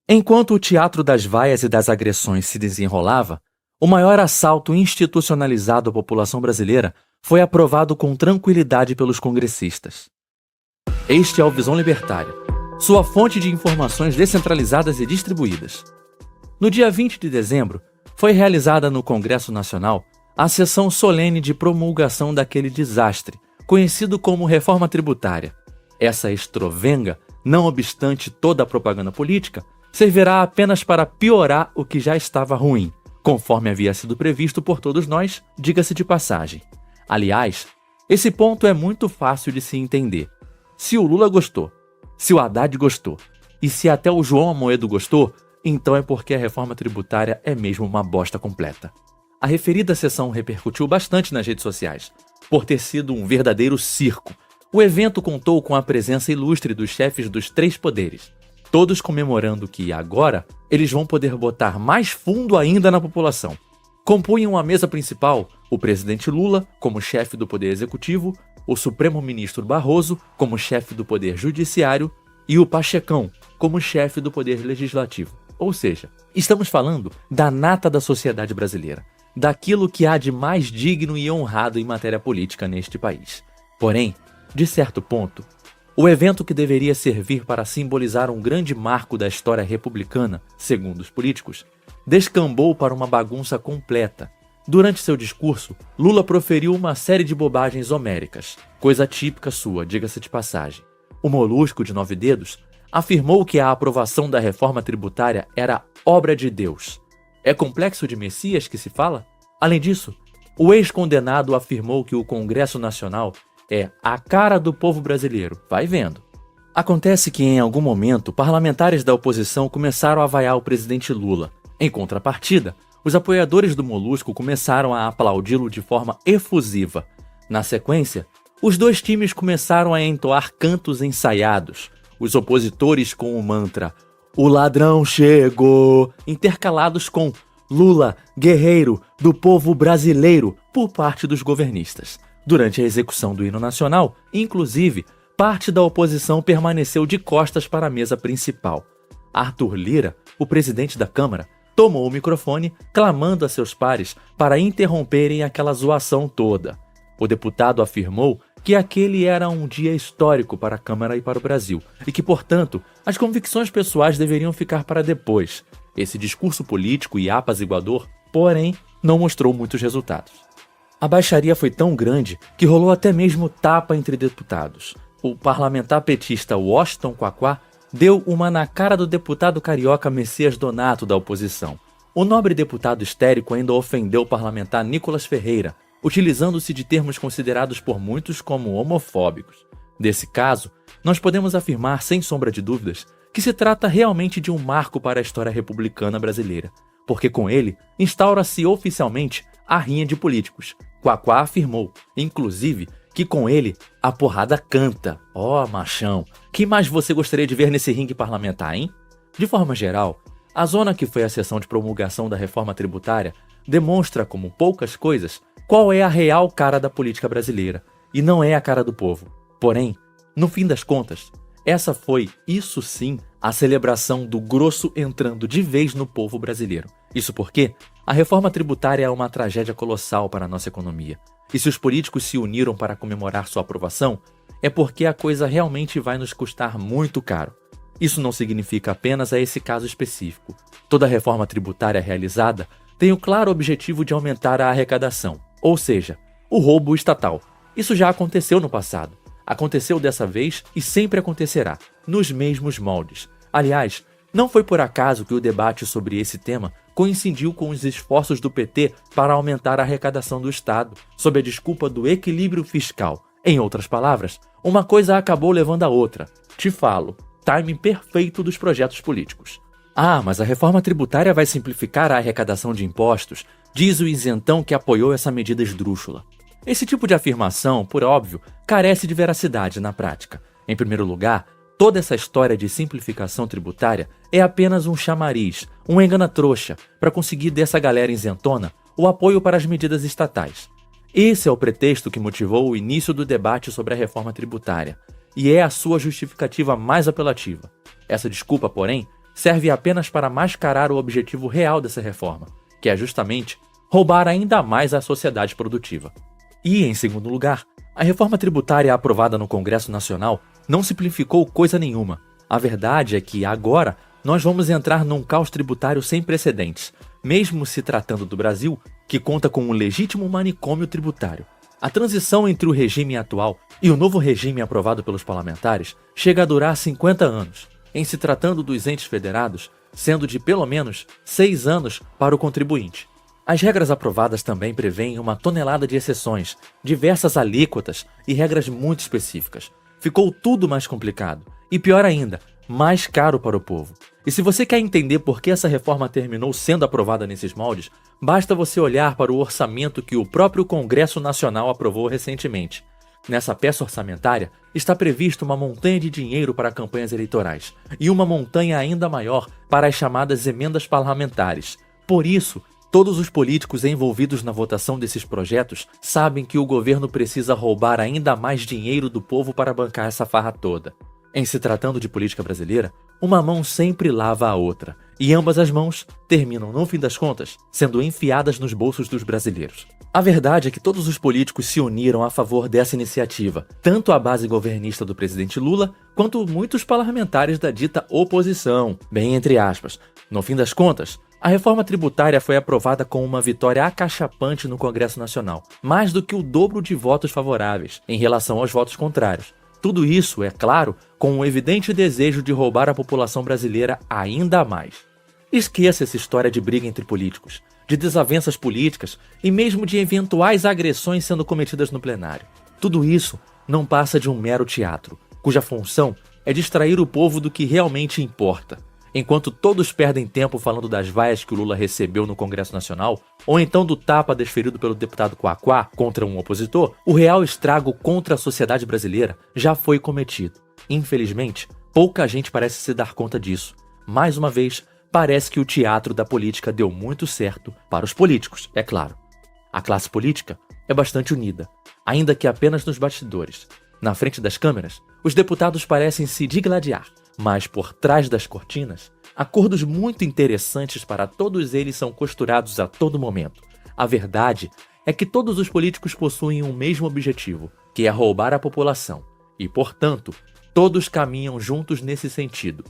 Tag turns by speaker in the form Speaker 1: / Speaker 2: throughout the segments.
Speaker 1: Enquanto o teatro das vaias e das agressões se desenrolava, o maior assalto institucionalizado à população brasileira foi aprovado com tranquilidade pelos congressistas. Este é o Visão Libertária, sua fonte de informações descentralizadas e distribuídas. No dia 20 de dezembro, foi realizada no Congresso Nacional a sessão solene de promulgação daquele desastre, conhecido como Reforma Tributária. Essa estrovenga, não obstante toda a propaganda política, servirá apenas para piorar o que já estava ruim, conforme havia sido previsto por todos nós, diga-se de passagem. Aliás, esse ponto é muito fácil de se entender. Se o Lula gostou, se o Haddad gostou, e se até o João Amoedo gostou, então é porque a reforma tributária é mesmo uma bosta completa. A referida sessão repercutiu bastante nas redes sociais, por ter sido um verdadeiro circo. O evento contou com a presença ilustre dos chefes dos três poderes, todos comemorando que, agora, eles vão poder botar mais fundo ainda na população. Compunham a mesa principal o presidente Lula, como chefe do Poder Executivo, o Supremo-Ministro Barroso, como chefe do Poder Judiciário, e o Pachecão, como chefe do Poder Legislativo. Ou seja, estamos falando da nata da sociedade brasileira, daquilo que há de mais digno e honrado em matéria política neste país. Porém, de certo ponto, o evento que deveria servir para simbolizar um grande marco da história republicana, segundo os políticos, descambou para uma bagunça completa. Durante seu discurso, Lula proferiu uma série de bobagens homéricas, coisa típica sua, diga-se de passagem. O Molusco de 9 dedos afirmou que a aprovação da reforma tributária era obra de Deus. É complexo de Messias que se fala? Além disso, o ex-condenado afirmou que o Congresso Nacional é a cara do povo brasileiro. Vai vendo. Acontece que, em algum momento, parlamentares da oposição começaram a vaiar o presidente Lula. Em contrapartida, os apoiadores do Molusco começaram a aplaudi-lo de forma efusiva. Na sequência, os dois times começaram a entoar cantos ensaiados, os opositores com o mantra "O ladrão chegou", intercalados com "Lula, guerreiro do povo brasileiro", por parte dos governistas. Durante a execução do hino nacional, inclusive, parte da oposição permaneceu de costas para a mesa principal. Arthur Lira, o presidente da Câmara, tomou o microfone, clamando a seus pares para interromperem aquela zoação toda. O deputado afirmou que aquele era um dia histórico para a Câmara e para o Brasil, e que, portanto, as convicções pessoais deveriam ficar para depois. Esse discurso político e apaziguador, porém, não mostrou muitos resultados. A baixaria foi tão grande que rolou até mesmo tapa entre deputados. O parlamentar petista Washington Quaquá deu uma na cara do deputado carioca Messias Donato da oposição. O nobre deputado histérico ainda ofendeu o parlamentar Nicolas Ferreira, utilizando-se de termos considerados por muitos como homofóbicos. Desse caso, nós podemos afirmar, sem sombra de dúvidas, que se trata realmente de um marco para a história republicana brasileira, porque com ele instaura-se oficialmente a rinha de políticos. Quaquá afirmou, inclusive, que com ele a porrada canta. Ó, machão, que mais você gostaria de ver nesse ringue parlamentar, hein? De forma geral, a zona que foi a sessão de promulgação da reforma tributária demonstra, como poucas coisas, qual é a real cara da política brasileira, e não é a cara do povo. Porém, no fim das contas, essa foi, isso sim, a celebração do grosso entrando de vez no povo brasileiro. Isso porque a reforma tributária é uma tragédia colossal para a nossa economia. E se os políticos se uniram para comemorar sua aprovação, é porque a coisa realmente vai nos custar muito caro. Isso não significa apenas a esse caso específico. Toda reforma tributária realizada tem o claro objetivo de aumentar a arrecadação, ou seja, o roubo estatal. Isso já aconteceu no passado. Aconteceu dessa vez e sempre acontecerá, nos mesmos moldes. Aliás, não foi por acaso que o debate sobre esse tema coincidiu com os esforços do PT para aumentar a arrecadação do Estado, sob a desculpa do equilíbrio fiscal. Em outras palavras, uma coisa acabou levando a outra. Te falo, timing perfeito dos projetos políticos. Ah, mas a reforma tributária vai simplificar a arrecadação de impostos, diz o isentão que apoiou essa medida esdrúxula. Esse tipo de afirmação, por óbvio, carece de veracidade na prática. Em primeiro lugar, toda essa história de simplificação tributária é apenas um chamariz, um engana-trouxa, para conseguir dessa galera isentona o apoio para as medidas estatais. Esse é o pretexto que motivou o início do debate sobre a reforma tributária, e é a sua justificativa mais apelativa. Essa desculpa, porém, serve apenas para mascarar o objetivo real dessa reforma, que é justamente roubar ainda mais a sociedade produtiva. E, em segundo lugar, a reforma tributária aprovada no Congresso Nacional não simplificou coisa nenhuma. A verdade é que, agora, nós vamos entrar num caos tributário sem precedentes, mesmo se tratando do Brasil, que conta com um legítimo manicômio tributário. A transição entre o regime atual e o novo regime aprovado pelos parlamentares chega a durar 50 anos, em se tratando dos entes federados, sendo de pelo menos 6 anos para o contribuinte. As regras aprovadas também prevêem uma tonelada de exceções, diversas alíquotas e regras muito específicas. Ficou tudo mais complicado e, pior ainda, mais caro para o povo. E se você quer entender por que essa reforma terminou sendo aprovada nesses moldes, basta você olhar para o orçamento que o próprio Congresso Nacional aprovou recentemente. Nessa peça orçamentária está previsto uma montanha de dinheiro para campanhas eleitorais e uma montanha ainda maior para as chamadas emendas parlamentares. Por isso, todos os políticos envolvidos na votação desses projetos sabem que o governo precisa roubar ainda mais dinheiro do povo para bancar essa farra toda. Em se tratando de política brasileira, uma mão sempre lava a outra, e ambas as mãos terminam, no fim das contas, sendo enfiadas nos bolsos dos brasileiros. A verdade é que todos os políticos se uniram a favor dessa iniciativa, tanto a base governista do presidente Lula, quanto muitos parlamentares da dita oposição, bem entre aspas. No fim das contas, a reforma tributária foi aprovada com uma vitória acachapante no Congresso Nacional, mais do que o dobro de votos favoráveis, em relação aos votos contrários. Tudo isso, é claro, com um evidente desejo de roubar a população brasileira ainda mais. Esqueça essa história de briga entre políticos, de desavenças políticas e mesmo de eventuais agressões sendo cometidas no plenário. Tudo isso não passa de um mero teatro, cuja função é distrair o povo do que realmente importa. Enquanto todos perdem tempo falando das vaias que o Lula recebeu no Congresso Nacional, ou então do tapa desferido pelo deputado Quaquá contra um opositor, o real estrago contra a sociedade brasileira já foi cometido. Infelizmente, pouca gente parece se dar conta disso. Mais uma vez, parece que o teatro da política deu muito certo para os políticos, é claro. A classe política é bastante unida, ainda que apenas nos bastidores. Na frente das câmeras, os deputados parecem se digladiar, mas por trás das cortinas, acordos muito interessantes para todos eles são costurados a todo momento. A verdade é que todos os políticos possuem um mesmo objetivo, que é roubar a população, e, portanto, todos caminham juntos nesse sentido.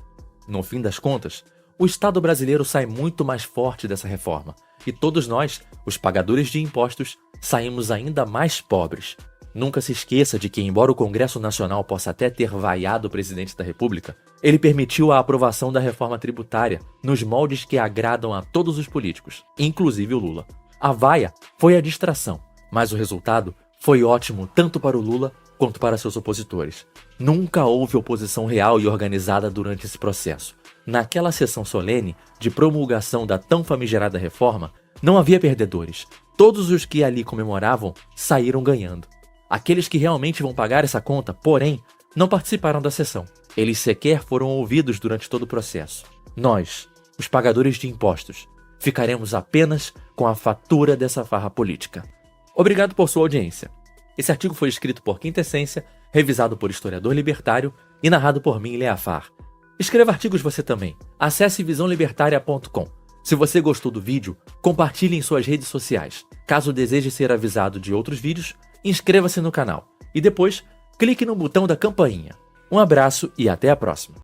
Speaker 1: No fim das contas, o Estado brasileiro sai muito mais forte dessa reforma, e todos nós, os pagadores de impostos, saímos ainda mais pobres. Nunca se esqueça de que, embora o Congresso Nacional possa até ter vaiado o presidente da República, ele permitiu a aprovação da reforma tributária nos moldes que agradam a todos os políticos, inclusive o Lula. A vaia foi a distração, mas o resultado foi ótimo tanto para o Lula quanto para seus opositores. Nunca houve oposição real e organizada durante esse processo. Naquela sessão solene de promulgação da tão famigerada reforma, não havia perdedores. Todos os que ali comemoravam saíram ganhando. Aqueles que realmente vão pagar essa conta, porém, não participaram da sessão. Eles sequer foram ouvidos durante todo o processo. Nós, os pagadores de impostos, ficaremos apenas com a fatura dessa farra política. Obrigado por sua audiência. Esse artigo foi escrito por Quintessência, revisado por historiador libertário e narrado por mim, Leafar. Escreva artigos você também. Acesse visãolibertaria.com. Se você gostou do vídeo, compartilhe em suas redes sociais. Caso deseje ser avisado de outros vídeos, inscreva-se no canal e depois clique no botão da campainha. Um abraço e até a próxima!